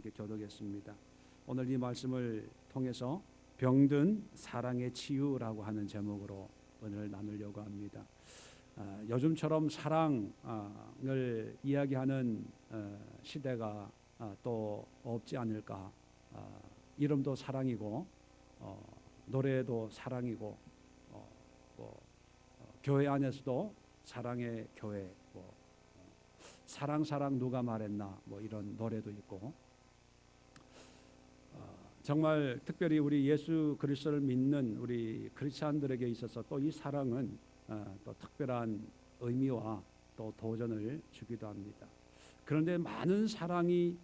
함께 교독했습니다. 오늘 이 말씀을 통해서 병든 사랑의 치유라고 하는 제목으로 오늘 나누려고 합니다. 요즘처럼 사랑을 이야기하는 시대가 또 없지 않을까. 이름도 사랑이고 노래도 사랑이고 교회 안에서도 사랑의 교회, 사랑 누가 말했나 이런 노래도 있고, 정말 특별히 우리 예수 그리스도를 믿는 우리 크리스찬들에게 있어서 또 이 사랑은 또 특별한 의미와 또 도전을 주기도 합니다. 그런데 많은 사랑이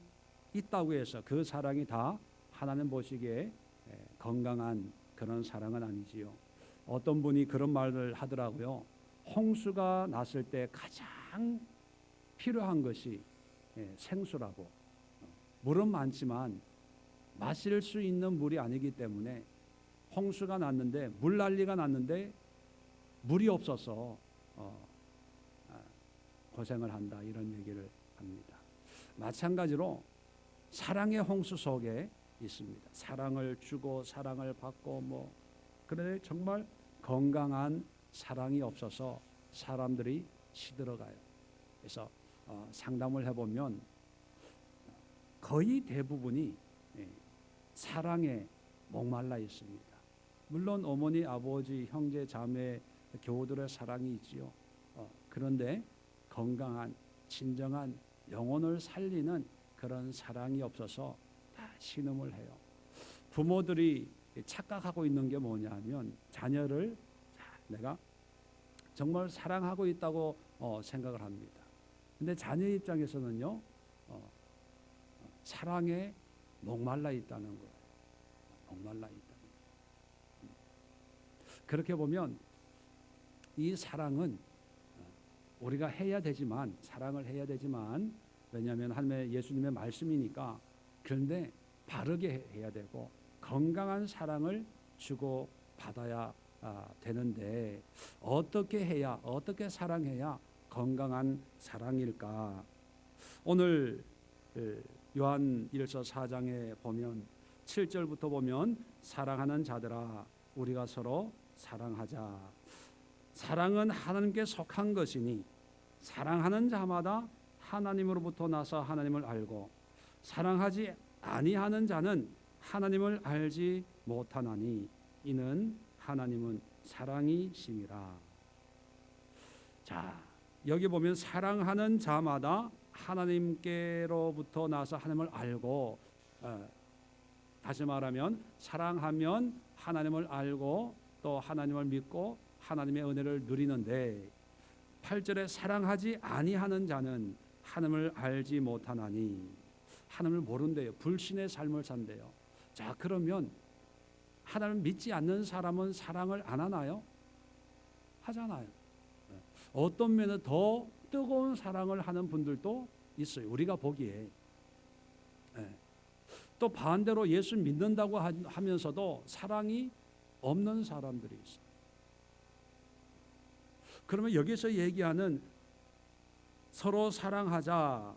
있다고 해서 그 사랑이 다 하나님 보시기에 건강한 그런 사랑은 아니지요. 어떤 분이 그런 말을 하더라고요. 홍수가 났을 때 가장 필요한 것이 생수라고. 물은 많지만 마실 수 있는 물이 아니기 때문에 홍수가 났는데, 물난리가 났는데 물이 없어서 고생을 한다, 이런 얘기를 합니다. 마찬가지로 사랑의 홍수 속에 있습니다. 사랑을 주고 사랑을 받고 그런데 정말 건강한 사랑이 없어서 사람들이 시들어가요. 그래서 상담을 해보면 거의 대부분이 사랑에 목말라 있습니다. 물론 어머니, 아버지, 형제, 자매, 교우들의 사랑이 있지요. 그런데 건강한 진정한 영혼을 살리는 그런 사랑이 없어서 다 신음을 해요. 부모들이 착각하고 있는 게 뭐냐면 자녀를 내가 정말 사랑하고 있다고 생각을 합니다. 근데 자녀 입장에서는요, 사랑에 목말라 있다는 거예요. 목말라 있다는 거예요. 그렇게 보면 이 사랑은 우리가 해야 되지만, 사랑을 해야 되지만, 왜냐하면 하나님의 예수님의 말씀이니까, 그런데 바르게 해야 되고 건강한 사랑을 주고 받아야 되는데, 어떻게 해야, 어떻게 사랑해야 건강한 사랑일까? 오늘 요한일서 4장에 보면 7절부터 보면, 사랑하는 자들아 우리가 서로 사랑하자. 사랑은 하나님께 속한 것이니 사랑하는 자마다 하나님으로부터 나서 하나님을 알고, 사랑하지 아니하는 자는 하나님을 알지 못하나니 이는 하나님은 사랑이심이라. 자, 여기 보면 사랑하는 자마다 하나님께로부터 나서 하나님을 알고, 다시 말하면 사랑하면 하나님을 알고 또 하나님을 믿고 하나님의 은혜를 누리는데, 8절에 사랑하지 아니하는 자는 하나님을 알지 못하나니, 하나님을 모른대요. 불신의 삶을 산대요. 자, 그러면 하나님을 믿지 않는 사람은 사랑을 안 하나요? 하잖아요. 어떤 면에 더 뜨거운 사랑을 하는 분들도 있어요, 우리가 보기에. 또 반대로 예수 믿는다고 하면서도 사랑이 없는 사람들이 있어요. 그러면 여기서 얘기하는 서로 사랑하자,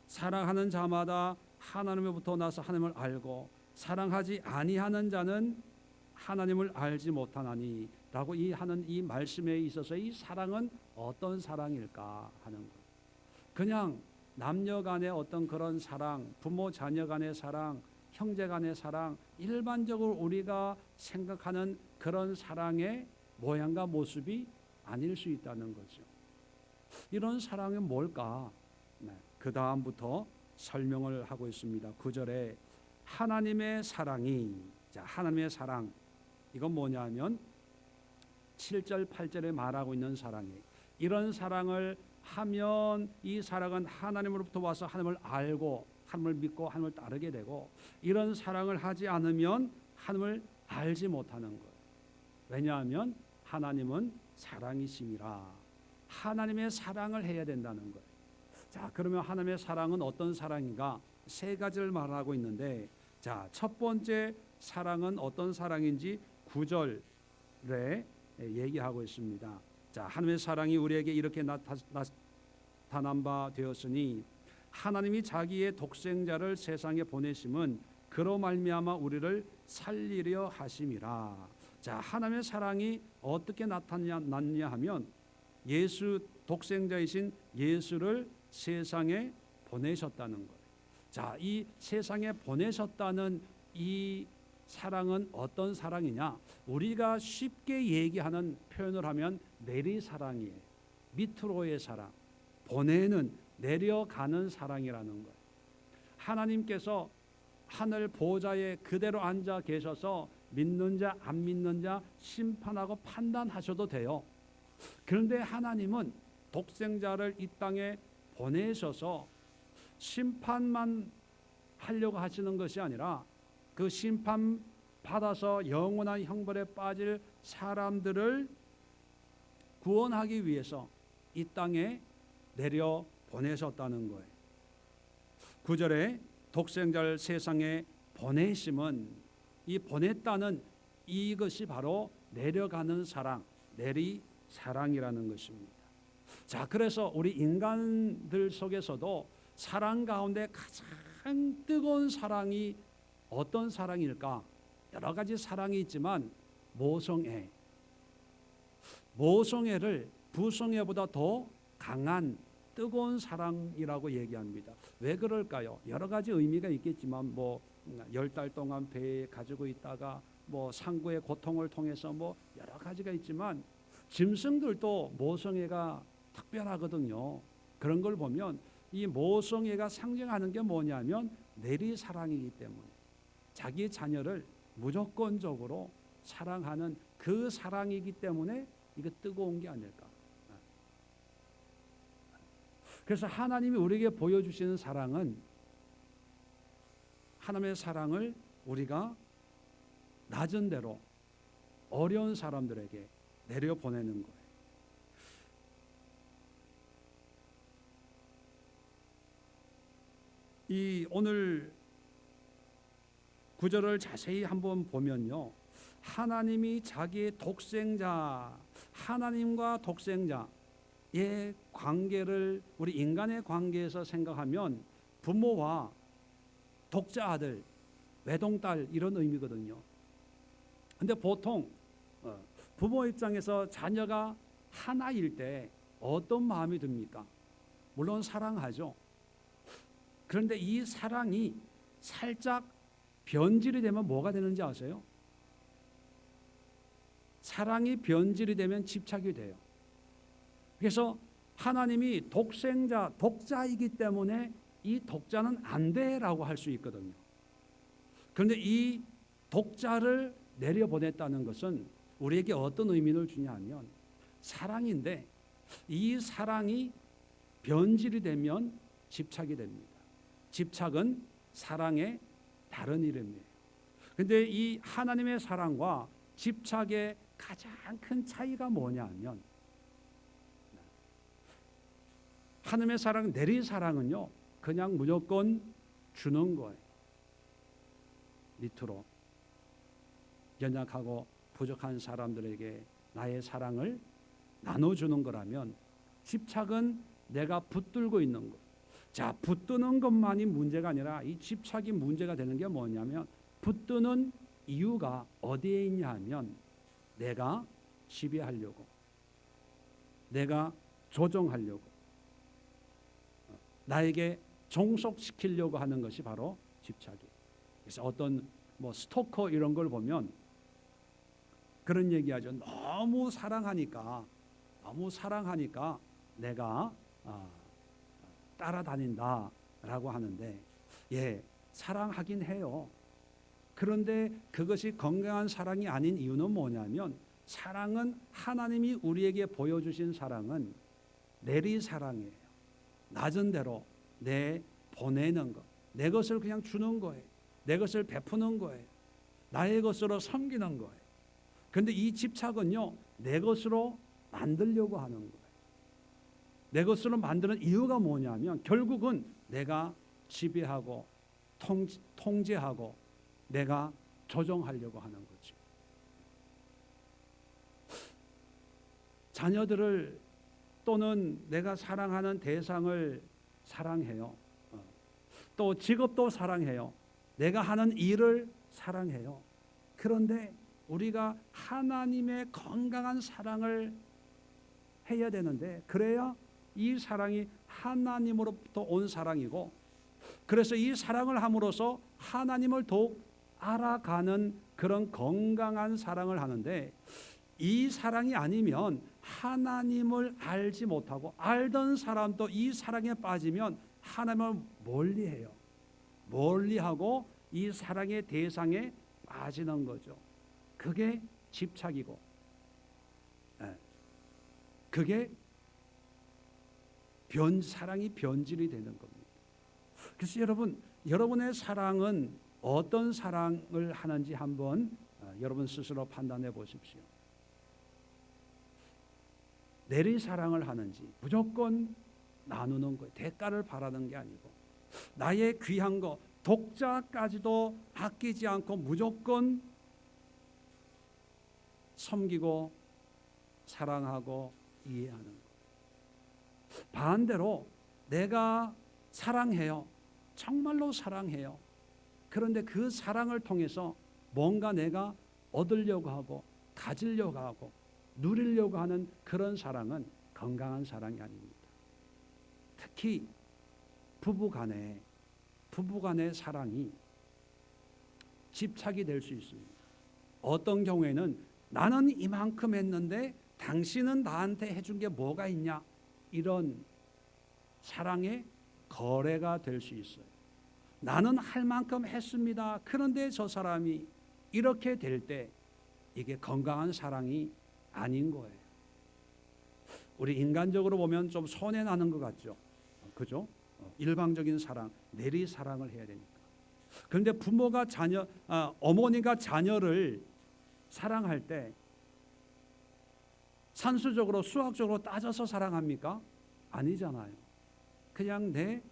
사랑하는 자마다 하나님으로부터 나서 하나님을 알고, 사랑하지 아니하는 자는 하나님을 알지 못하나니 라고 하는 이 말씀에 있어서 이 사랑은 어떤 사랑일까 하는 것. 그냥 남녀 간의 어떤 그런 사랑, 부모 자녀 간의 사랑, 형제 간의 사랑, 일반적으로 우리가 생각하는 그런 사랑의 모양과 모습이 아닐 수 있다는 거죠. 이런 사랑이 뭘까? 그 다음부터 설명을 하고 있습니다. 9절에 하나님의 사랑이, 자, 하나님의 사랑, 이건 뭐냐면 7절 8절에 말하고 있는 사랑이, 이런 사랑을 하면 이 사랑은 하나님으로부터 와서 하나님을 알고 하나님을 믿고 하나님을 따르게 되고, 이런 사랑을 하지 않으면 하나님을 알지 못하는 거예요. 왜냐하면 하나님은 사랑이심이라. 하나님의 사랑을 해야 된다는 거예요. 자, 그러면 하나님의 사랑은 어떤 사랑인가? 세 가지를 말하고 있는데, 자, 첫 번째 사랑은 어떤 사랑인지 9절에 얘기하고 있습니다. 자, 하나님의 사랑이 우리에게 이렇게 나타난 바 되었으니 하나님이 자기의 독생자를 세상에 보내심은 그로 말미암아 우리를 살리려 하심이라. 자, 하나님의 사랑이 어떻게 나타났냐 하면 예수, 독생자이신 예수를 세상에 보내셨다는 거예요. 자, 이 세상에 보내셨다는 이 사랑은 어떤 사랑이냐? 우리가 쉽게 얘기하는 표현을 하면 내리사랑이에요. 밑으로의 사랑, 보내는, 내려가는 사랑이라는 거예요. 하나님께서 하늘 보좌에 그대로 앉아 계셔서 믿는 자 안 믿는 자 심판하고 판단하셔도 돼요. 그런데 하나님은 독생자를 이 땅에 보내셔서 심판만 하려고 하시는 것이 아니라 그 심판 받아서 영원한 형벌에 빠질 사람들을 구원하기 위해서 이 땅에 내려 보내셨다는 거예요. 9절에 독생자를 세상에 보내심은, 이 보냈다는 이것이 바로 내려가는 사랑, 내리사랑이라는 것입니다. 자, 그래서 우리 인간들 속에서도 사랑 가운데 가장 뜨거운 사랑이 어떤 사랑일까? 여러 가지 사랑이 있지만 모성애, 모성애를 부성애보다 더 강한 뜨거운 사랑이라고 얘기합니다. 왜 그럴까요? 여러 가지 의미가 있겠지만 10달 동안 배에 가지고 있다가 상고의 고통을 통해서 여러 가지가 있지만 짐승들도 모성애가 특별하거든요. 그런 걸 보면 이 모성애가 상징하는 게 뭐냐면 내리사랑이기 때문에 자기 자녀를 무조건적으로 사랑하는 그 사랑이기 때문에 이게 뜨거운 게 아닐까. 그래서 하나님이 우리에게 보여주시는 사랑은, 하나님의 사랑을 우리가 낮은 대로 어려운 사람들에게 내려보내는 거예요. 이 오늘 구절을 자세히 한번 보면요, 하나님이 자기의 독생자, 하나님과 독생자의 관계를 우리 인간의 관계에서 생각하면 부모와 독자 아들, 외동딸 이런 의미거든요. 근데 보통 부모 입장에서 자녀가 하나일 때 어떤 마음이 듭니까? 물론 사랑하죠. 그런데 이 사랑이 살짝 변질이 되면 뭐가 되는지 아세요? 사랑이 변질이 되면 집착이 돼요. 그래서 하나님이 독생자, 독자이기 때문에 이 독자는 안 돼라고 할 수 있거든요. 그런데 이 독자를 내려보냈다는 것은 우리에게 어떤 의미를 주냐면 사랑인데, 이 사랑이 변질이 되면 집착이 됩니다. 집착은 사랑의 다른 이름이에요. 그런데 이 하나님의 사랑과 집착의 가장 큰 차이가 뭐냐면, 하나님의 사랑, 내리사랑은요 그냥 무조건 주는 거예요. 밑으로 연약하고 부족한 사람들에게 나의 사랑을 나눠주는 거라면, 집착은 내가 붙들고 있는 것. 자, 붙드는 것만이 문제가 아니라 이 집착이 문제가 되는 게 뭐냐면, 붙드는 이유가 어디에 있냐 하면 내가 지배하려고, 내가 조정하려고, 나에게 종속시키려고 하는 것이 바로 집착이에요. 그래서 어떤 스토커 이런 걸 보면 그런 얘기하죠. 너무 사랑하니까 내가 따라다닌다라고 하는데, 예, 사랑하긴 해요. 그런데 그것이 건강한 사랑이 아닌 이유는 뭐냐면, 사랑은, 하나님이 우리에게 보여주신 사랑은 내리사랑이에요. 낮은 대로 내 보내는 것, 내 것을 그냥 주는 거예요. 내 것을 베푸는 거예요. 나의 것으로 섬기는 거예요. 그런데 이 집착은요, 내 것으로 만들려고 하는 거예요. 내 것으로 만드는 이유가 뭐냐면 결국은 내가 지배하고 통제하고 내가 조정하려고 하는 거죠. 자녀들을 또는 내가 사랑하는 대상을 사랑해요. 또 직업도 사랑해요. 내가 하는 일을 사랑해요. 그런데 우리가 하나님의 건강한 사랑을 해야 되는데, 그래야 이 사랑이 하나님으로부터 온 사랑이고, 그래서 이 사랑을 함으로써 하나님을 더욱 알아가는 그런 건강한 사랑을 하는데, 이 사랑이 아니면 하나님을 알지 못하고, 알던 사람도 이 사랑에 빠지면 하나님을 멀리해요. 멀리하고 이 사랑의 대상에 빠지는 거죠. 그게 집착이고, 그게 사랑이 변질이 되는 겁니다. 그래서 여러분의 사랑은 어떤 사랑을 하는지 한번 여러분 스스로 판단해 보십시오. 내리 사랑을 하는지, 무조건 나누는 거예요. 대가를 바라는 게 아니고, 나의 귀한 거, 독자까지도 아끼지 않고 무조건 섬기고 사랑하고 이해하는 거. 반대로 내가 사랑해요. 정말로 사랑해요. 그런데 그 사랑을 통해서 뭔가 내가 얻으려고 하고 가지려고 하고 누리려고 하는 그런 사랑은 건강한 사랑이 아닙니다. 특히 부부간의 사랑이 집착이 될 수 있습니다. 어떤 경우에는 나는 이만큼 했는데 당신은 나한테 해준 게 뭐가 있냐, 이런 사랑의 거래가 될 수 있어요. 나는 할 만큼 했습니다. 그런데 저 사람이 이렇게 될 때 이게 건강한 사랑이 아닌 거예요. 우리 인간적으로 보면 좀 손해 나는 것 같죠. 그죠? 일방적인 사랑, 내리 사랑을 해야 되니까. 그런데 부모가 어머니가 자녀를 사랑할 때 산수적으로 수학적으로 따져서 사랑합니까? 아니잖아요. 그냥 내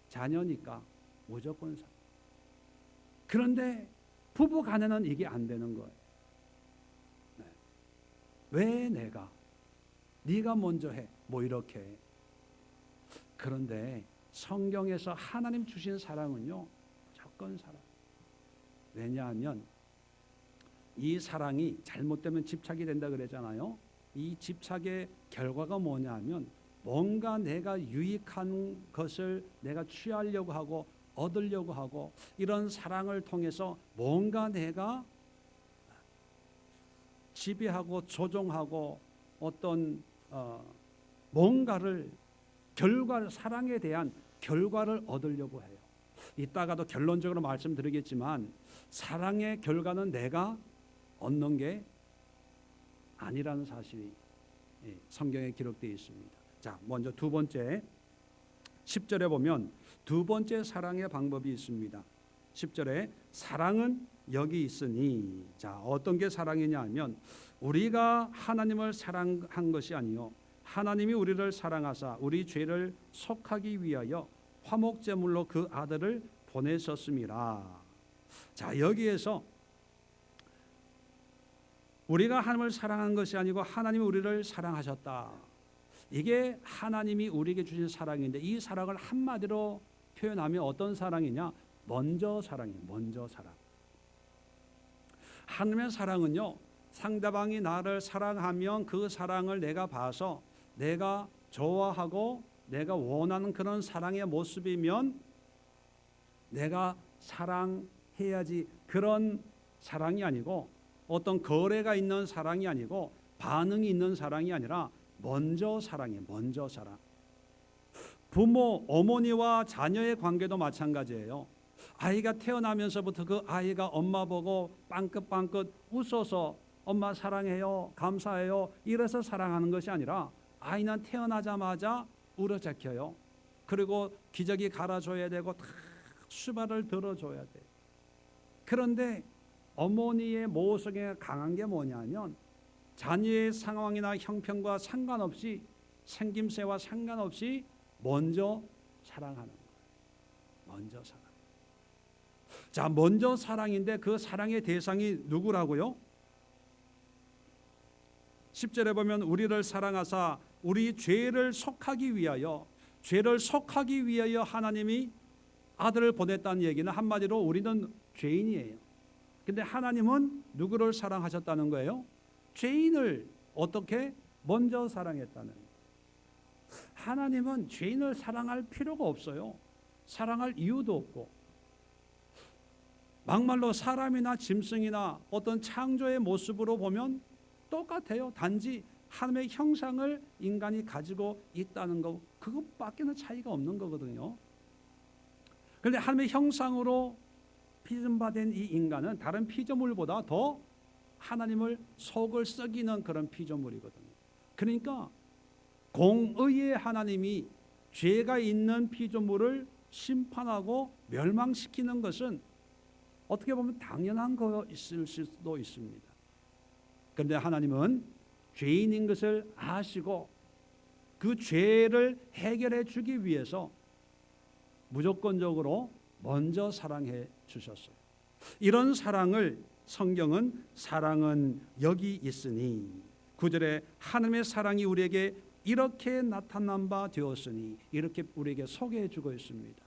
자녀니까 무조건 사랑. 그런데 부부 간에는 이게 안 되는 거예요. 네. 왜 네가 먼저 해? 뭐 이렇게. 그런데 성경에서 하나님 주신 사랑은요, 무조건 사랑. 왜냐하면 이 사랑이 잘못되면 집착이 된다 그러잖아요. 이 집착의 결과가 뭐냐면 뭔가 내가 유익한 것을 내가 취하려고 하고 얻으려고 하고, 이런 사랑을 통해서 뭔가 내가 지배하고 조종하고 어떤 뭔가를 사랑에 대한 결과를 얻으려고 해요. 이따가도 결론적으로 말씀드리겠지만 사랑의 결과는 내가 얻는 게 아니라는 사실이 성경에 기록되어 있습니다. 자, 먼저 두 번째 10절에 보면 두 번째 사랑의 방법이 있습니다. 10절에 사랑은 여기 있으니, 자, 어떤 게 사랑이냐 하면 우리가 하나님을 사랑한 것이 아니요 하나님이 우리를 사랑하사 우리 죄를 속하기 위하여 화목제물로 그 아들을 보내셨음이라. 자, 여기에서 우리가 하나님을 사랑한 것이 아니고 하나님이 우리를 사랑하셨다. 이게 하나님이 우리에게 주신 사랑인데, 이 사랑을 한마디로 표현하면 어떤 사랑이냐? 먼저 사랑이에요. 먼저 사랑. 하나님의 사랑은요, 상대방이 나를 사랑하면 그 사랑을 내가 봐서 내가 좋아하고 내가 원하는 그런 사랑의 모습이면 내가 사랑해야지, 그런 사랑이 아니고 어떤 거래가 있는 사랑이 아니고 반응이 있는 사랑이 아니라 먼저 사랑이에요. 먼저 사랑. 부모, 어머니와 자녀의 관계도 마찬가지예요. 아이가 태어나면서부터 그 아이가 엄마 보고 빵긋빵긋 웃어서 엄마 사랑해요, 감사해요, 이래서 사랑하는 것이 아니라 아이는 태어나자마자 울어잡혀요. 그리고 기저귀 갈아줘야 되고 다 수발을 들어줘야 돼. 그런데 어머니의 모성애가 강한 게 뭐냐면 자녀의 상황이나 형편과 상관없이, 생김새와 상관없이 먼저 사랑하는 거예요. 먼저 사랑. 자, 먼저 사랑인데 그 사랑의 대상이 누구라고요? 10절에 보면 우리를 사랑하사 우리 죄를 속하기 위하여, 죄를 속하기 위하여 하나님이 아들을 보냈다는 얘기는 한마디로 우리는 죄인이에요. 근데 하나님은 누구를 사랑하셨다는 거예요? 죄인을 어떻게 먼저 사랑했다는 거예요. 하나님은 죄인을 사랑할 필요가 없어요. 사랑할 이유도 없고, 막말로 사람이나 짐승이나 어떤 창조의 모습으로 보면 똑같아요. 단지 하나님의 형상을 인간이 가지고 있다는 거, 그것밖에는 차이가 없는 거거든요. 그런데 하나님의 형상으로 피조받은 이 인간은 다른 피조물보다 더 하나님을 속을 썩이는 그런 피조물이거든요. 그러니까 공의의 하나님이 죄가 있는 피조물을 심판하고 멸망시키는 것은 어떻게 보면 당연한 것일 수도 있습니다. 그런데 하나님은 죄인인 것을 아시고 그 죄를 해결해 주기 위해서 무조건적으로 먼저 사랑해 주셨어요. 이런 사랑을 성경은 사랑은 여기 있으니, 9절에 하나님의 사랑이 우리에게 이렇게 나타난 바 되었으니, 이렇게 우리에게 소개해 주고 있습니다.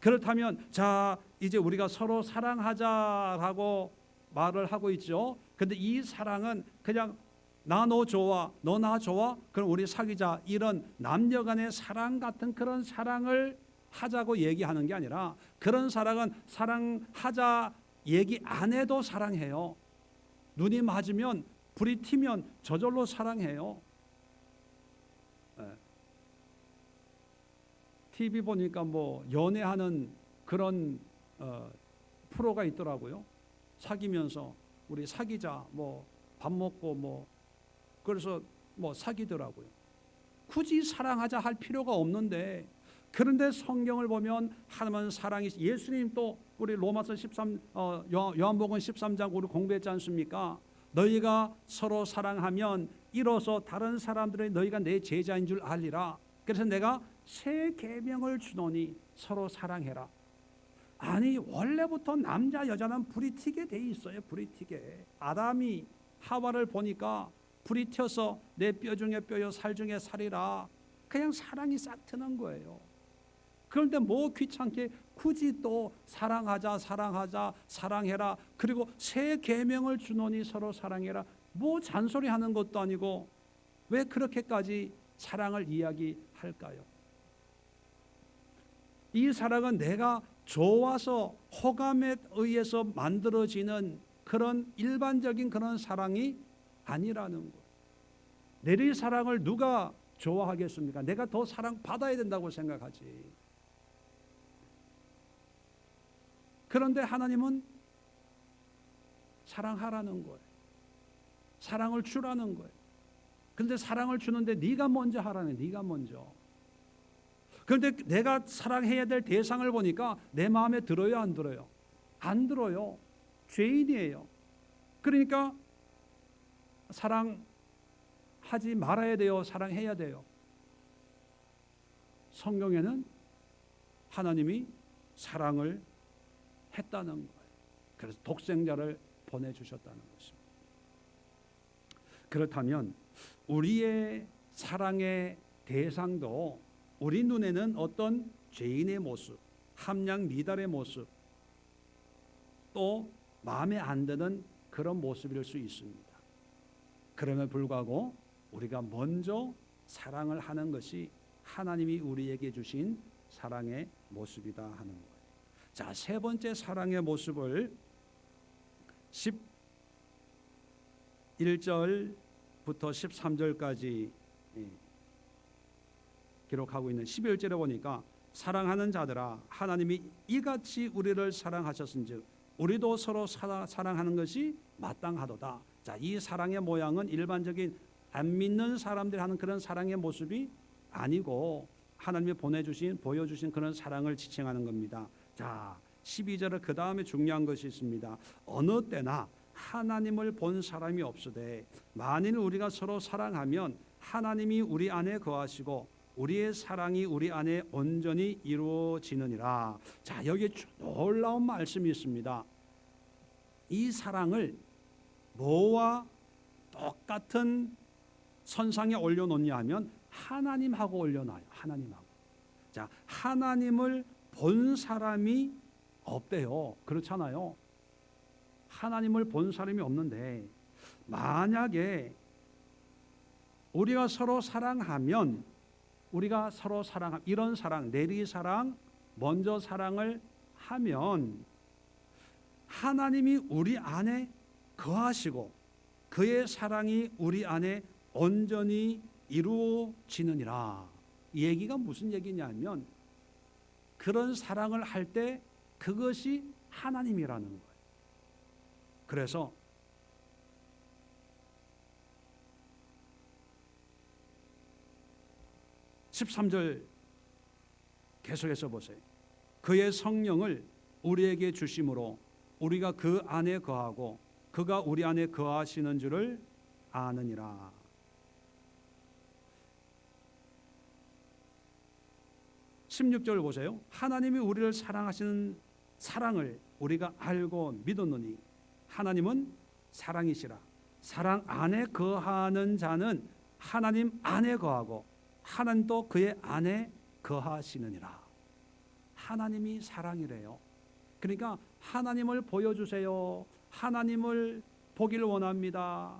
그렇다면 자, 이제 우리가 서로 사랑하자라고 말을 하고 있죠. 근데 이 사랑은 그냥 나 너 좋아, 너 나 좋아, 그럼 우리 사귀자, 이런 남녀 간의 사랑 같은 그런 사랑을 하자고 얘기하는 게 아니라, 그런 사랑은 사랑하자 얘기 안 해도 사랑해요. 눈이 맞으면, 불이 튀면 저절로 사랑해요. TV 보니까 뭐 연애하는 그런 프로가 있더라고요. 사귀면서 우리 사귀자, 뭐 밥 먹고 뭐 그래서 뭐 사귀더라고요. 굳이 사랑하자 할 필요가 없는데, 그런데 성경을 보면 하나님은 사랑이, 예수님 또 우리 로마서 13 요한복음 13장 우리 공부했지 않습니까? 너희가 서로 사랑하면 이로써 다른 사람들이 너희가 내 제자인 줄 알리라. 그래서 내가 새 계명을 주노니 서로 사랑해라. 아니, 원래부터 남자 여자는 불이 튀게 돼 있어요. 불이 튀게. 아담이 하와를 보니까 불이 튀어서 내 뼈 중에 뼈요 살 중에 살이라, 그냥 사랑이 싹 트는 거예요. 그런데 뭐 귀찮게 굳이 또 사랑하자 사랑해라, 그리고 새 계명을 주노니 서로 사랑해라, 뭐 잔소리하는 것도 아니고 왜 그렇게까지 사랑을 이야기할까요? 이 사랑은 내가 좋아서 호감에 의해서 만들어지는 그런 일반적인 그런 사랑이 아니라는 거예요. 내 사랑을 누가 좋아하겠습니까? 내가 더 사랑받아야 된다고 생각하지. 그런데 하나님은 사랑하라는 거예요. 사랑을 주라는 거예요. 그런데 사랑을 주는데 네가 먼저 하라는, 네가 먼저. 그런데 내가 사랑해야 될 대상을 보니까 내 마음에 들어요, 안 들어요? 안 들어요. 죄인이에요. 그러니까 사랑하지 말아야 돼요, 사랑해야 돼요? 성경에는 하나님이 사랑을 했다는 거예요. 그래서 독생자를 보내주셨다는 것입니다. 그렇다면 우리의 사랑의 대상도 우리 눈에는 어떤 죄인의 모습, 함량 미달의 모습, 또 마음에 안 드는 그런 모습일 수 있습니다. 그럼에도 불구하고 우리가 먼저 사랑을 하는 것이 하나님이 우리에게 주신 사랑의 모습이다 하는 거예요. 자, 세 번째 사랑의 모습을 11절부터 13절까지 기록하고 있는 11절에 보니까, 사랑하는 자들아, 하나님이 이같이 우리를 사랑하셨은즉 우리도 서로 사랑하는 것이 마땅하도다. 자, 이 사랑의 모양은 일반적인 안 믿는 사람들이 하는 그런 사랑의 모습이 아니고 하나님이 보여주신 그런 사랑을 지칭하는 겁니다. 자, 12절에 그 다음에 중요한 것이 있습니다. 어느 때나 하나님을 본 사람이 없으되 만일 우리가 서로 사랑하면 하나님이 우리 안에 거하시고 우리의 사랑이 우리 안에 온전히 이루어지느니라. 자, 여기 놀라운 말씀이 있습니다. 이 사랑을 뭐와 똑같은 선상에 올려놓냐 하면 하나님하고 올려놔요. 하나님하고. 자, 하나님을 본 사람이 없대요. 그렇잖아요. 하나님을 본 사람이 없는데 만약에 우리가 서로 사랑하면 이런 사랑, 내리사랑, 먼저 사랑을 하면 하나님이 우리 안에 거하시고 그의 사랑이 우리 안에 온전히 이루어지느니라. 이 얘기가 무슨 얘기냐면 그런 사랑을 할 때 그것이 하나님이라는 거예요. 그래서 (13절) 계속해서 보세요. 그의 성령을 우리에게 주심으로 우리가 그 안에 거하고 그가 우리 안에 거하시는 줄을 아느니라. (16절) 보세요. 하나님이 우리를 사랑하시는 사랑을 우리가 알고 믿었노니 하나님은 사랑이시라. 사랑 안에 거하는 자는 하나님 안에 거하고 하나님도 그의 안에 거하시느니라. 하나님이 사랑이래요. 그러니까 하나님을 보여주세요. 하나님을 보기를 원합니다.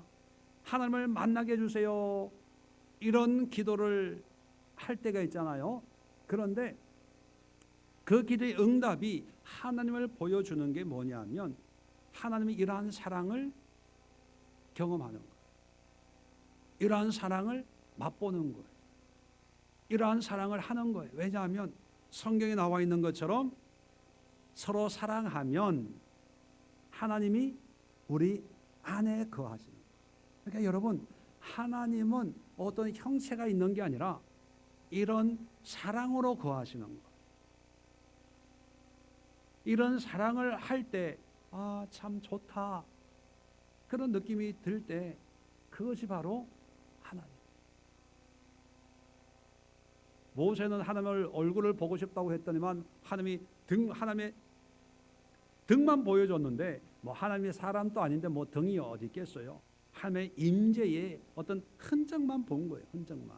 하나님을 만나게 해주세요. 이런 기도를 할 때가 있잖아요. 그런데 그 기도의 응답이 하나님을 보여주는 게 뭐냐면 하나님이 이러한 사랑을 경험하는 거예요. 이러한 사랑을 맛보는 거예요. 이러한 사랑을 하는 거예요. 왜냐하면 성경에 나와 있는 것처럼 서로 사랑하면 하나님이 우리 안에 거하시는 거예요. 그러니까 여러분, 하나님은 어떤 형체가 있는 게 아니라 이런 사랑으로 거하시는 거예요. 이런 사랑을 할 때 참 좋다 그런 느낌이 들 때 그것이 바로 하나님. 모세는 하나님을 얼굴을 보고 싶다고 했더니만 하나님의 등만 보여줬는데 뭐 하나님의 사람도 아닌데 뭐 등이 어디 있겠어요. 하나님의 임재의 어떤 흔적만 본 거예요. 흔적만.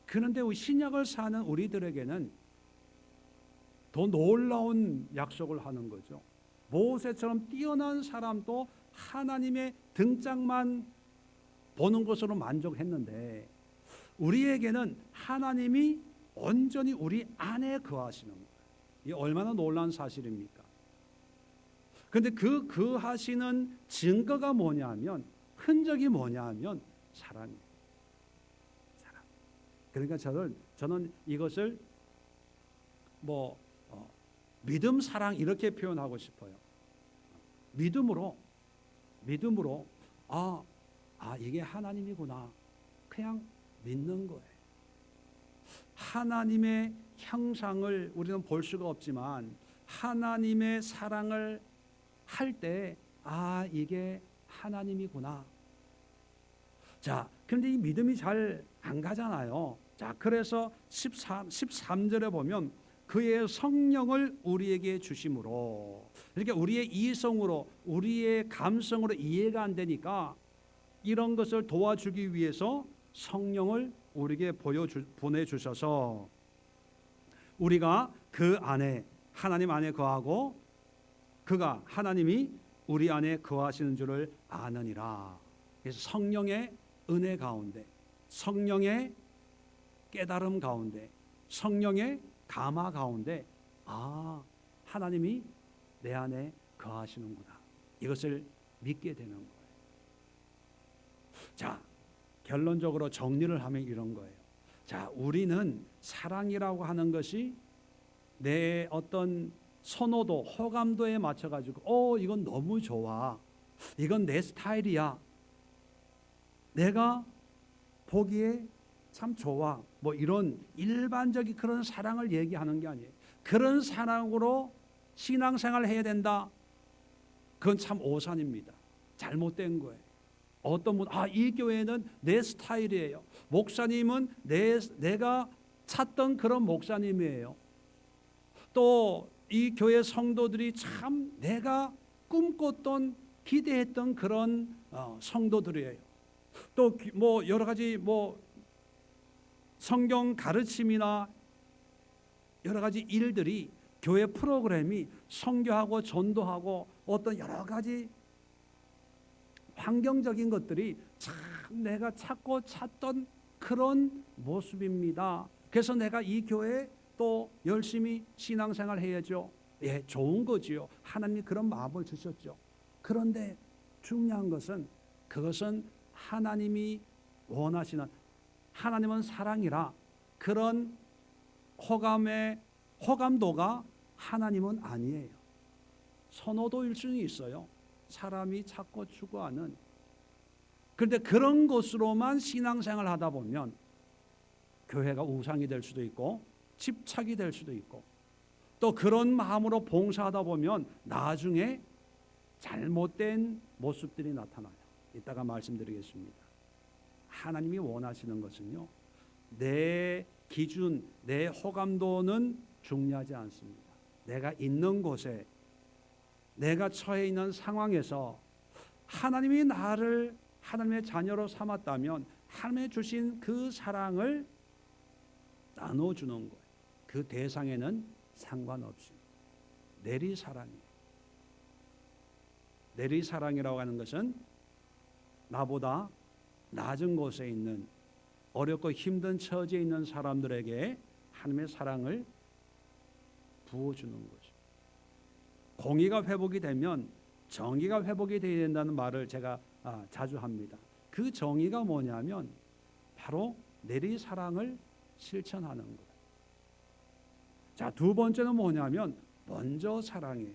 그런데 신약을 사는 우리들에게는 더 놀라운 약속을 하는 거죠. 모세처럼 뛰어난 사람도 하나님의 등짝만 보는 것으로 만족했는데 우리에게는 하나님이 온전히 우리 안에 거하시는 거예요. 이게 얼마나 놀라운 사실입니까? 그런데 그 거하시는 증거가 뭐냐면 흔적이 뭐냐면 사랑이에요. 사랑. 그러니까 저는 이것을 믿음, 사랑 이렇게 표현하고 싶어요. 믿음으로 이게 하나님이구나 그냥 믿는 거예요. 하나님의 형상을 우리는 볼 수가 없지만 하나님의 사랑을 할 때 이게 하나님이구나. 자, 그런데 이 믿음이 잘 안 가잖아요. 자, 그래서 13절에 보면 그의 성령을 우리에게 주심으로, 그러니까 우리의 이성으로 우리의 감성으로 이해가 안 되니까 이런 것을 도와주기 위해서 성령을 우리에게 보내주셔서 우리가 그 안에 하나님 안에 거하고 그가 하나님이 우리 안에 거하시는 줄을 아느니라. 그래서 성령의 은혜 가운데, 성령의 깨달음 가운데, 성령의 감화 가운데 하나님이 내 안에 거하시는구나. 이것을 믿게 되는 거예요. 자, 결론적으로 정리를 하면 이런 거예요. 자, 우리는 사랑이라고 하는 것이 내 어떤 선호도, 호감도에 맞춰가지고 이건 너무 좋아. 이건 내 스타일이야. 내가 보기에 참 좋아. 뭐 이런 일반적인 그런 사랑을 얘기하는 게 아니에요. 그런 사랑으로 신앙생활을 해야 된다. 그건 참 오산입니다. 잘못된 거예요. 어떤 분, 이 교회는 내 스타일이에요. 목사님은 내가 찾던 그런 목사님이에요. 또 이 교회 성도들이 참 내가 꿈꿨던 기대했던 그런 성도들이에요. 또 뭐 여러 가지 뭐 성경 가르침이나 여러 가지 일들이, 교회 프로그램이 선교하고 전도하고 어떤 여러 가지 환경적인 것들이 참 내가 찾고 찾던 그런 모습입니다. 그래서 내가 이 교회에 또 열심히 신앙생활 해야죠. 예, 좋은 거지요. 하나님이 그런 마음을 주셨죠. 그런데 중요한 것은, 그것은 하나님이 원하시는, 하나님은 사랑이라 그런 호감도가 하나님은 아니에요. 선호도일 수는 있어요. 사람이 찾고 추구하는. 그런데 그런 것으로만 신앙생활 하다 보면 교회가 우상이 될 수도 있고 집착이 될 수도 있고, 또 그런 마음으로 봉사하다 보면 나중에 잘못된 모습들이 나타나요. 이따가 말씀드리겠습니다. 하나님이 원하시는 것은요, 내 기준, 내 호감도는 중요하지 않습니다. 내가 있는 곳에, 내가 처해 있는 상황에서 하나님이 나를 하나님의 자녀로 삼았다면 하나님의 주신 그 사랑을 나눠주는 거예요. 그 대상에는 상관없이. 내리사랑이에요. 내리사랑이라고 하는 것은 나보다 낮은 곳에 있는, 어렵고 힘든 처지에 있는 사람들에게 하나님의 사랑을 부어주는 거죠. 공의가 회복이 되면 정의가 회복이 되어야 된다는 말을 제가 자주 합니다. 그 정의가 뭐냐면 바로 내리사랑을 실천하는 거예요. 자, 두 번째는 뭐냐면 먼저 사랑해.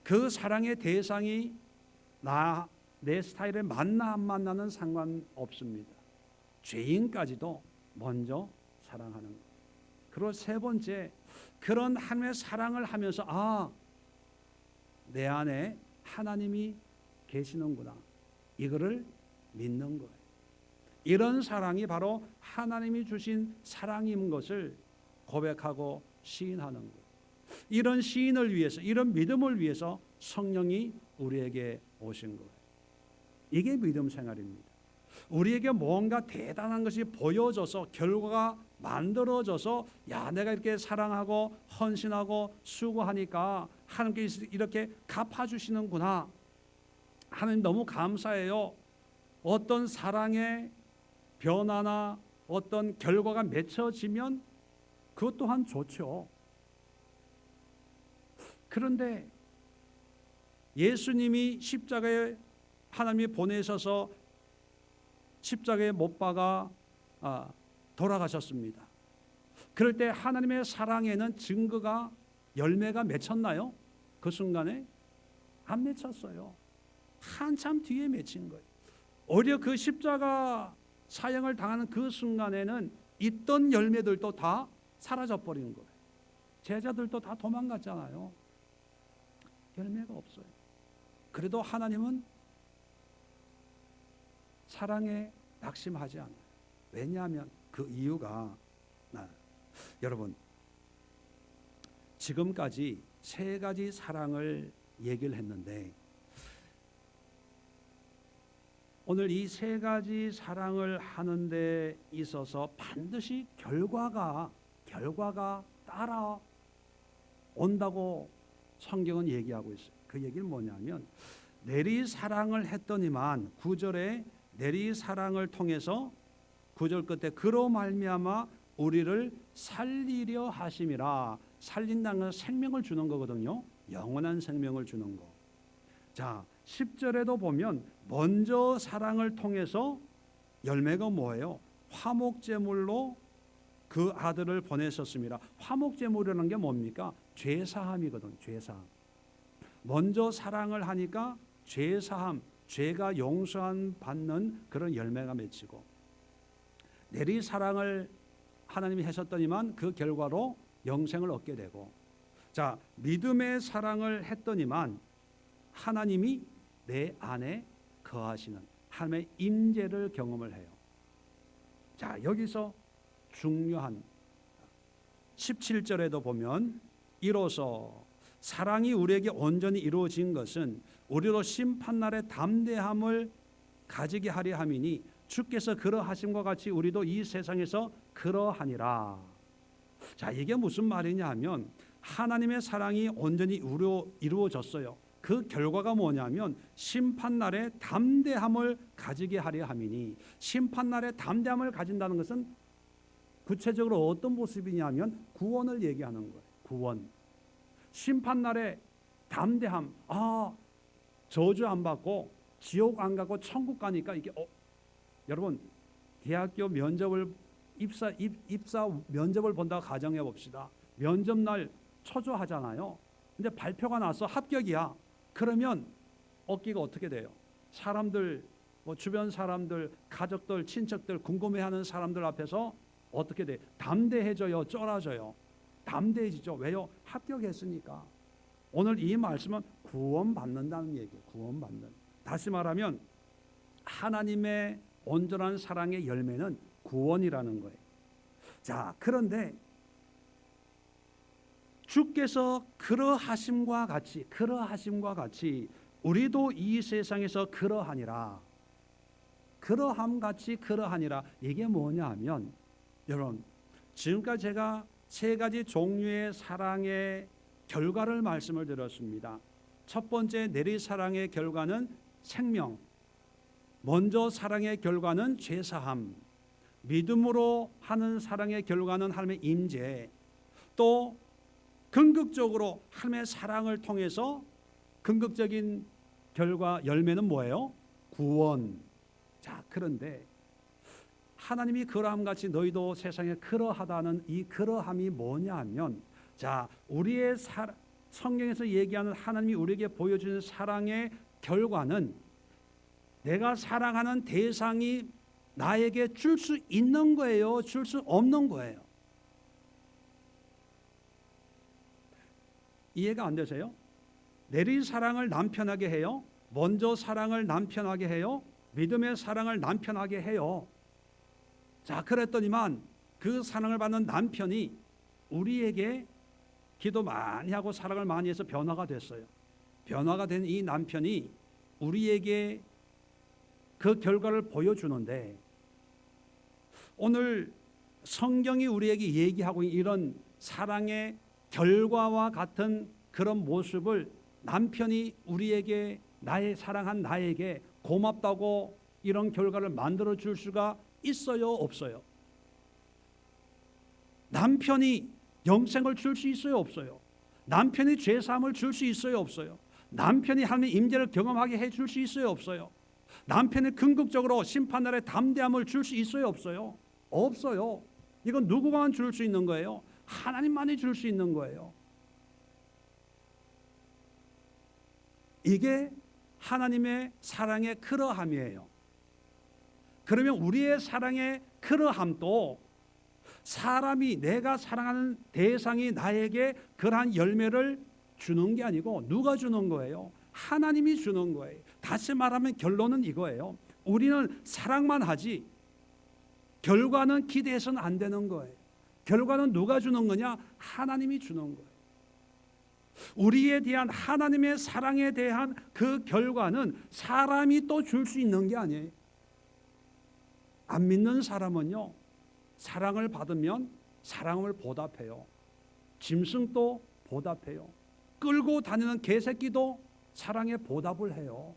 그 사랑의 대상이 내 스타일에 맞나 안 맞나는 상관없습니다. 죄인까지도 먼저 사랑하는 것. 그리고 세 번째, 그런 하나님의 사랑을 하면서 내 안에 하나님이 계시는구나, 이거를 믿는 거예요. 이런 사랑이 바로 하나님이 주신 사랑인 것을 고백하고 시인하는 거예요. 이런 시인을 위해서, 이런 믿음을 위해서 성령이 우리에게 오신 거예요. 이게 믿음 생활입니다. 우리에게 뭔가 대단한 것이 보여져서, 결과가 만들어져서, 야, 내가 이렇게 사랑하고 헌신하고 수고하니까 하나님께서 이렇게 갚아주시는구나, 하나님 너무 감사해요. 어떤 사랑의 변화나 어떤 결과가 맺혀지면 그것 또한 좋죠. 그런데 예수님이 십자가에 하나님이 보내셔서 십자가에 못 박아 돌아가셨습니다. 그럴 때 하나님의 사랑에는 증거가, 열매가 맺혔나요? 그 순간에 안 맺혔어요. 한참 뒤에 맺힌 거예요. 오히려 그 십자가 사형을 당하는 그 순간에는 있던 열매들도 다 사라져버린 거예요. 제자들도 다 도망갔잖아요. 열매가 없어요. 그래도 하나님은 사랑에 낙심하지 않아요. 왜냐하면 그 이유가, 여러분, 지금까지 세 가지 사랑을 얘기를 했는데, 오늘 이 세 가지 사랑을 하는 데 있어서 반드시 결과가 따라온다고 성경은 얘기하고 있어요. 그 얘기는 뭐냐면, 내리사랑을 했더니만, 9절에 내리사랑을 통해서 9절 끝에 그로 말미암아 우리를 살리려 하심이라. 살린다는 건 생명을 주는 거거든요. 영원한 생명을 주는 거. 자, 10절에도 보면 먼저 사랑을 통해서 열매가 뭐예요? 화목제물로 그 아들을 보내셨습니다. 화목제물이라는 게 뭡니까? 죄사함이거든요. 죄사함. 먼저 사랑을 하니까 죄사함, 죄가 용서한 받는 그런 열매가 맺히고, 내리사랑을 하나님이 하셨더니만 그 결과로 영생을 얻게 되고, 자, 믿음의 사랑을 했더니만 하나님이 내 안에 거하시는 하나님의 임재를 경험을 해요. 자, 여기서 중요한 17절에도 보면, 이로써 사랑이 우리에게 온전히 이루어진 것은 우리로 심판날의 담대함을 가지게 하려 함이니 주께서 그러하심과 같이 우리도 이 세상에서 그러하니라. 자, 이게 무슨 말이냐 하면 하나님의 사랑이 온전히 이루어졌어요. 그 결과가 뭐냐면 심판날에 담대함을 가지게 하려 함이니, 심판날에 담대함을 가진다는 것은 구체적으로 어떤 모습이냐면 구원을 얘기하는 거예요. 구원. 심판날에 담대함. 저주 안 받고 지옥 안 가고 천국 가니까 이게 여러분 대학교 면접을 입사 면접을 본다고 가정해 봅시다. 면접날 초조하잖아요. 근데 발표가 나서 합격이야. 그러면 어깨가 어떻게 돼요? 사람들, 주변 사람들, 가족들, 친척들, 궁금해하는 사람들 앞에서 어떻게 돼? 담대해져요, 쫄아져요? 담대해지죠. 왜요? 합격했으니까. 오늘 이 말씀은 구원받는다는 얘기예요. 구원받는. 다시 말하면 하나님의 온전한 사랑의 열매는 구원이라는 거예요. 자, 그런데 주께서 그러하심과 같이 우리도 이 세상에서 그러하니라. 그러함같이 그러하니라. 이게 뭐냐 하면 여러분, 지금까지 제가 세 가지 종류의 사랑의 결과를 말씀을 드렸습니다. 첫 번째 내리사랑의 결과는 생명, 먼저 사랑의 결과는 죄사함, 믿음으로 하는 사랑의 결과는 하나님의 임재, 또 긍극적으로 하나님의 사랑을 통해서 긍극적인 결과 열매는 뭐예요? 구원. 자, 그런데 하나님이 그러함같이 너희도 세상에 그러하다는 이 그러함이 뭐냐 하면, 자, 우리의 성경에서 얘기하는 하나님이 우리에게 보여주는 사랑의 결과는 내가 사랑하는 대상이 나에게 줄 수 있는 거예요? 줄 수 없는 거예요? 이해가 안 되세요? 내리 사랑을 남편하게 해요? 먼저 사랑을 남편하게 해요? 믿음의 사랑을 남편하게 해요? 자, 그랬더니만 그 사랑을 받는 남편이 우리에게 기도 많이 하고 사랑을 많이 해서 변화가 됐어요. 변화가 된 이 남편이 우리에게 그 결과를 보여주는데, 오늘 성경이 우리에게 얘기하고 있는 이런 사랑의 결과와 같은 그런 모습을 남편이 우리에게, 나의 사랑한 나에게 고맙다고 이런 결과를 만들어 줄 수가 있어요, 없어요? 남편이 영생을 줄 수 있어요, 없어요? 남편이 죄사함을 줄 수 있어요, 없어요? 남편이 하나님의 임재를 경험하게 해 줄 수 있어요, 없어요? 남편이 긍극적으로 심판날에 담대함을 줄 수 있어요, 없어요? 없어요. 이건 누구만 줄 수 있는 거예요? 하나님만이 줄 수 있는 거예요. 이게 하나님의 사랑의 그러함이에요. 그러면 우리의 사랑의 그러함도 사람이, 내가 사랑하는 대상이 나에게 그러한 열매를 주는 게 아니고 누가 주는 거예요? 하나님이 주는 거예요. 다시 말하면 결론은 이거예요. 우리는 사랑만 하지 결과는 기대해서는 안 되는 거예요. 결과는 누가 주는 거냐? 하나님이 주는 거예요. 우리에 대한 하나님의 사랑에 대한 그 결과는 사람이 또 줄 수 있는 게 아니에요. 안 믿는 사람은요, 사랑을 받으면 사랑을 보답해요. 짐승도 보답해요. 끌고 다니는 개새끼도 사랑에 보답을 해요.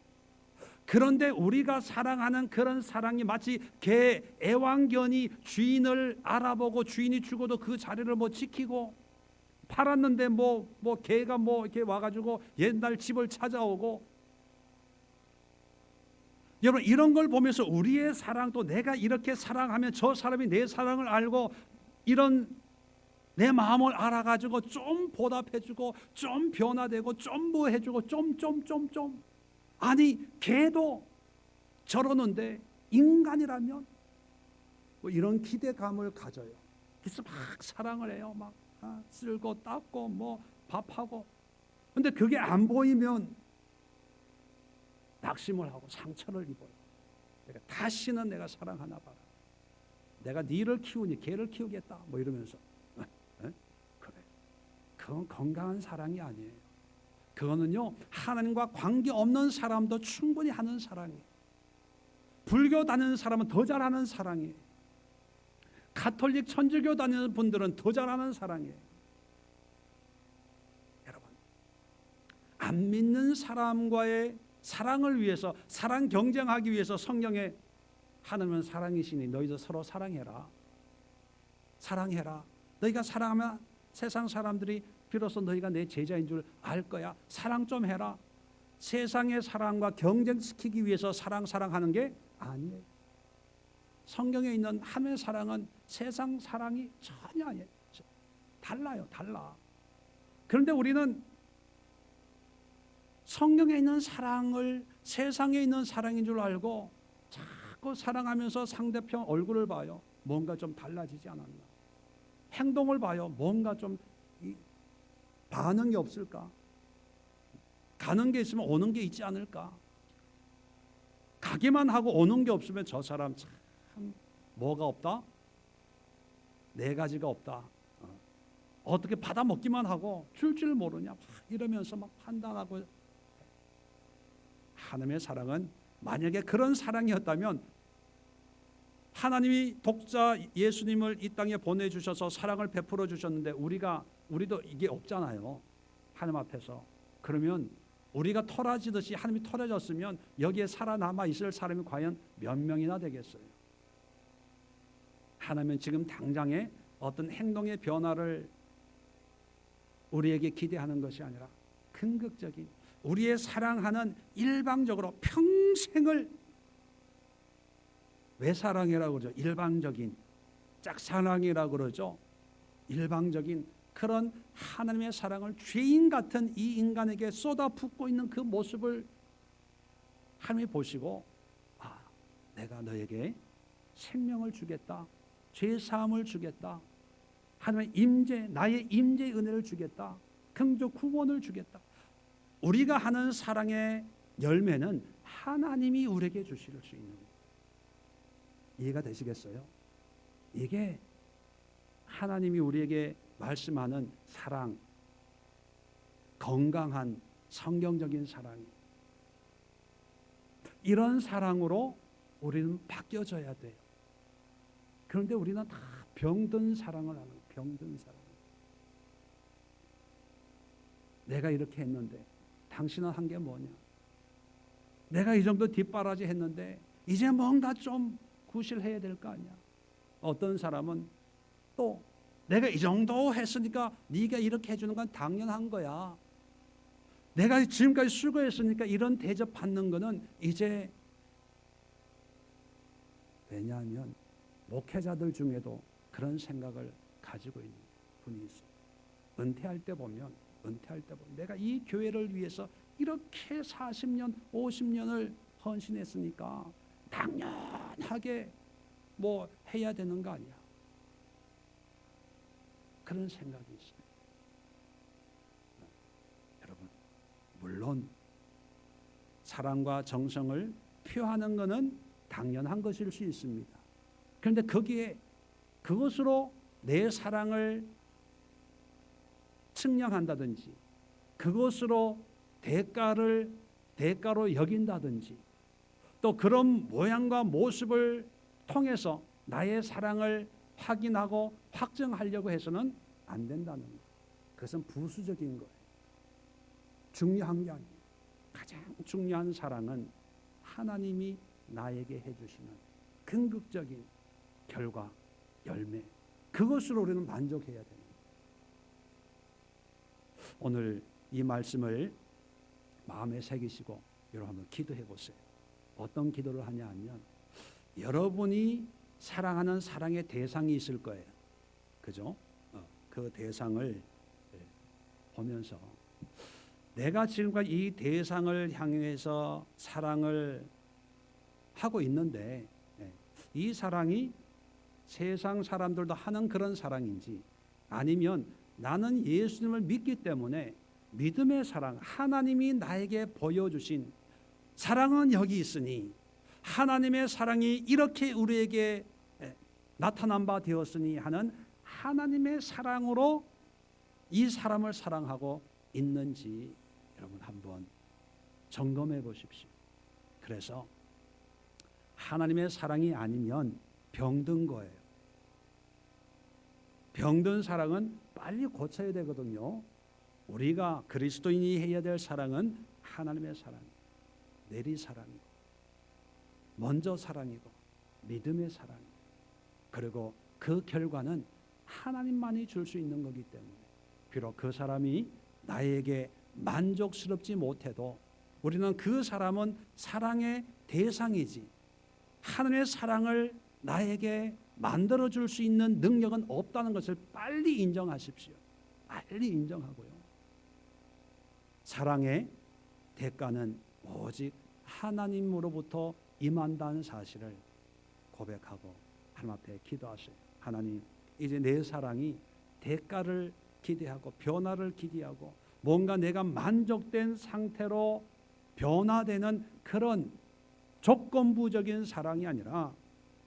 그런데 우리가 사랑하는 그런 사랑이 마치 개 애완견이 주인을 알아보고 주인이 죽어도 그 자리를 지키고, 팔았는데 개가 이렇게 와가지고 옛날 집을 찾아오고, 여러분 이런 걸 보면서 우리의 사랑도 내가 이렇게 사랑하면 저 사람이 내 사랑을 알고 이런 내 마음을 알아가지고 좀 보답해주고 좀 변화되고 좀 뭐 해주고 좀 아니 개도 저러는데 인간이라면 이런 기대감을 가져요. 그래서 막 사랑을 해요. 막 쓸고 닦고 밥하고. 근데 그게 안 보이면 낙심을 하고 상처를 입어요. 내가 다시는 내가 사랑하나 봐라. 내가 니를 키우니 개를 키우겠다. 이러면서. 그래. 그건 건강한 사랑이 아니에요. 그거는요, 하나님과 관계없는 사람도 충분히 하는 사랑이에요. 불교 다니는 사람은 더 잘하는 사랑이에요. 가톨릭 천주교 다니는 분들은 더 잘하는 사랑이에요. 여러분, 안 믿는 사람과의 사랑을 위해서, 사랑 경쟁하기 위해서 성경에 하나님은 사랑이시니 너희도 서로 사랑해라. 사랑해라. 너희가 사랑하면 세상 사람들이 비로소 너희가 내 제자인 줄 알 거야. 사랑 좀 해라. 세상의 사랑과 경쟁시키기 위해서 사랑하는 게 아니에요. 성경에 있는 하나님의 사랑은 세상 사랑이 전혀 아니에요. 달라요. 달라. 그런데 우리는 성경에 있는 사랑을 세상에 있는 사랑인 줄 알고 자꾸 사랑하면서 상대편 얼굴을 봐요. 뭔가 좀 달라지지 않았나. 행동을 봐요. 뭔가 좀 반응이 없을까. 가는 게 있으면 오는 게 있지 않을까. 가기만 하고 오는 게 없으면 저 사람 참 뭐가 없다? 네 가지가 없다. 어떻게 받아 먹기만 하고 줄 모르냐. 이러면서 막 판단하고. 하나님의 사랑은 만약에 그런 사랑이었다면 하나님이 독자 예수님을 이 땅에 보내주셔서 사랑을 베풀어 주셨는데 우리도 이게 없잖아요. 하나님 앞에서. 그러면 우리가 토라지듯이 하나님이 토라졌으면 여기에 살아남아 있을 사람이 과연 몇 명이나 되겠어요. 하나님은 지금 당장에 어떤 행동의 변화를 우리에게 기대하는 것이 아니라 긍극적인 우리의 사랑하는 일방적으로 평생을 왜 사랑이라고 그러죠? 일방적인 짝사랑이라고 그러죠. 일방적인 그런 하나님의 사랑을 죄인 같은 이 인간에게 쏟아붓고 있는 그 모습을 하나님이 보시고 내가 너에게 생명을 주겠다. 죄사함을 주겠다. 하나님의 임재, 나의 임재의 은혜를 주겠다. 긍휼 구원을 주겠다. 우리가 하는 사랑의 열매는 하나님이 우리에게 주실 수 있는 거예요. 이해가 되시겠어요? 이게 하나님이 우리에게 말씀하는 사랑, 건강한 성경적인 사랑이. 이런 사랑으로 우리는 바뀌어져야 돼요. 그런데 우리는 다 병든 사랑을 하는 거예요. 병든 사랑. 내가 이렇게 했는데 당신은 한 게 뭐냐? 내가 이 정도 뒷바라지 했는데 이제 뭔가 좀 구실해야 될 거 아니야. 어떤 사람은 또 내가 이 정도 했으니까 네가 이렇게 해주는 건 당연한 거야. 내가 지금까지 수고했으니까 이런 대접 받는 거는 이제. 왜냐하면 목회자들 중에도 그런 생각을 가지고 있는 분이 있어요. 은퇴할 때 보면 내가 이 교회를 위해서 이렇게 40년, 50년을 헌신했으니까 당연하게 뭐 해야 되는 거 아니야. 그런 생각이 있어요. 여러분, 물론 사랑과 정성을 표하는 것은 당연한 것일 수 있습니다. 그런데 그것으로 내 사랑을 측량한다든지 그것으로 대가로 여긴다든지 또 그런 모양과 모습을 통해서 나의 사랑을 확인하고 확정하려고 해서는 안 된다는 거예요. 그것은 부수적인 거예요. 중요한 게 아니에요. 가장 중요한 사랑은 하나님이 나에게 해주시는 긍극적인 결과, 열매, 그것으로 우리는 만족해야 됩니다. 오늘 이 말씀을 마음에 새기시고 여러분 한번 기도해 보세요. 어떤 기도를 하냐 하면 여러분이 사랑하는 사랑의 대상이 있을 거예요. 그죠? 그 대상을 보면서 내가 지금까지 이 대상을 향해서 사랑을 하고 있는데 이 사랑이 세상 사람들도 하는 그런 사랑인지 아니면 나는 예수님을 믿기 때문에 믿음의 사랑, 하나님이 나에게 보여주신 사랑은 여기 있으니 하나님의 사랑이 이렇게 우리에게 나타난 바 되었으니 하는 하나님의 사랑으로 이 사람을 사랑하고 있는지 여러분 한번 점검해 보십시오. 그래서 하나님의 사랑이 아니면 병든 거예요. 병든 사랑은 빨리 고쳐야 되거든요. 우리가 그리스도인이 해야 될 사랑은 하나님의 사랑, 내리 사랑이고, 먼저 사랑이고, 믿음의 사랑. 그리고 그 결과는 하나님만이 줄 수 있는 거기 때문에 비록 그 사람이 나에게 만족스럽지 못해도 우리는 그 사람은 사랑의 대상이지 하나님의 사랑을 나에게 만들어줄 수 있는 능력은 없다는 것을 빨리 인정하십시오. 빨리 인정하고요. 사랑의 대가는 오직 하나님으로부터 임한다는 사실을 고백하고 하나님 앞에 기도하세요. 하나님, 이제 내 사랑이 대가를 기대하고 변화를 기대하고 뭔가 내가 만족된 상태로 변화되는 그런 조건부적인 사랑이 아니라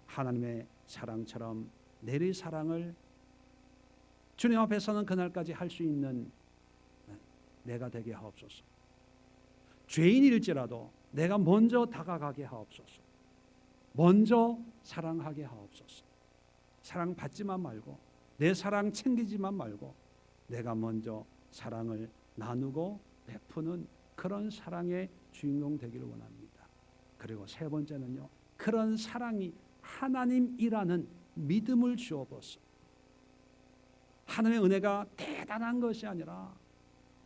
하나님의 사랑처럼 내리 사랑을 주님 앞에서는 그날까지 할 수 있는 내가 되게 하옵소서. 죄인일지라도 내가 먼저 다가가게 하옵소서. 먼저 사랑하게 하옵소서. 사랑받지만 말고 내 사랑 챙기지만 말고 내가 먼저 사랑을 나누고 베푸는 그런 사랑의 주인공 되기를 원합니다. 그리고 세 번째는요, 그런 사랑이 하나님이라는 믿음을 주어보소. 하나님의 은혜가 대단한 것이 아니라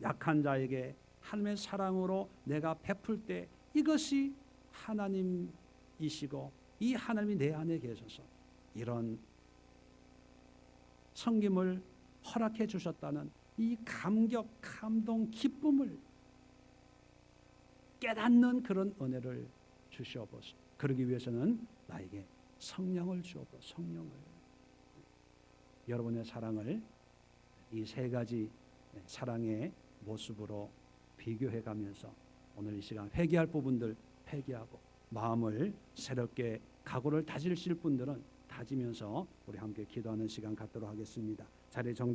약한 자에게 하나님의 사랑으로 내가 베풀 때 이것이 하나님이시고 이 하나님이 내 안에 계셔서 이런 섬김을 허락해 주셨다는 이 감격, 감동, 기쁨을 깨닫는 그런 은혜를 주시옵소서. 그러기 위해서는 나에게 성령을 주옵소서. 성령을. 여러분의 사랑을 이 세 가지 사랑의 모습으로 비교해 가면서 오늘 이 시간 회개할 부분들 회개하고 마음을 새롭게 각오를 다지실 분들은 다지면서 우리 함께 기도하는 시간 갖도록 하겠습니다. 자리 정도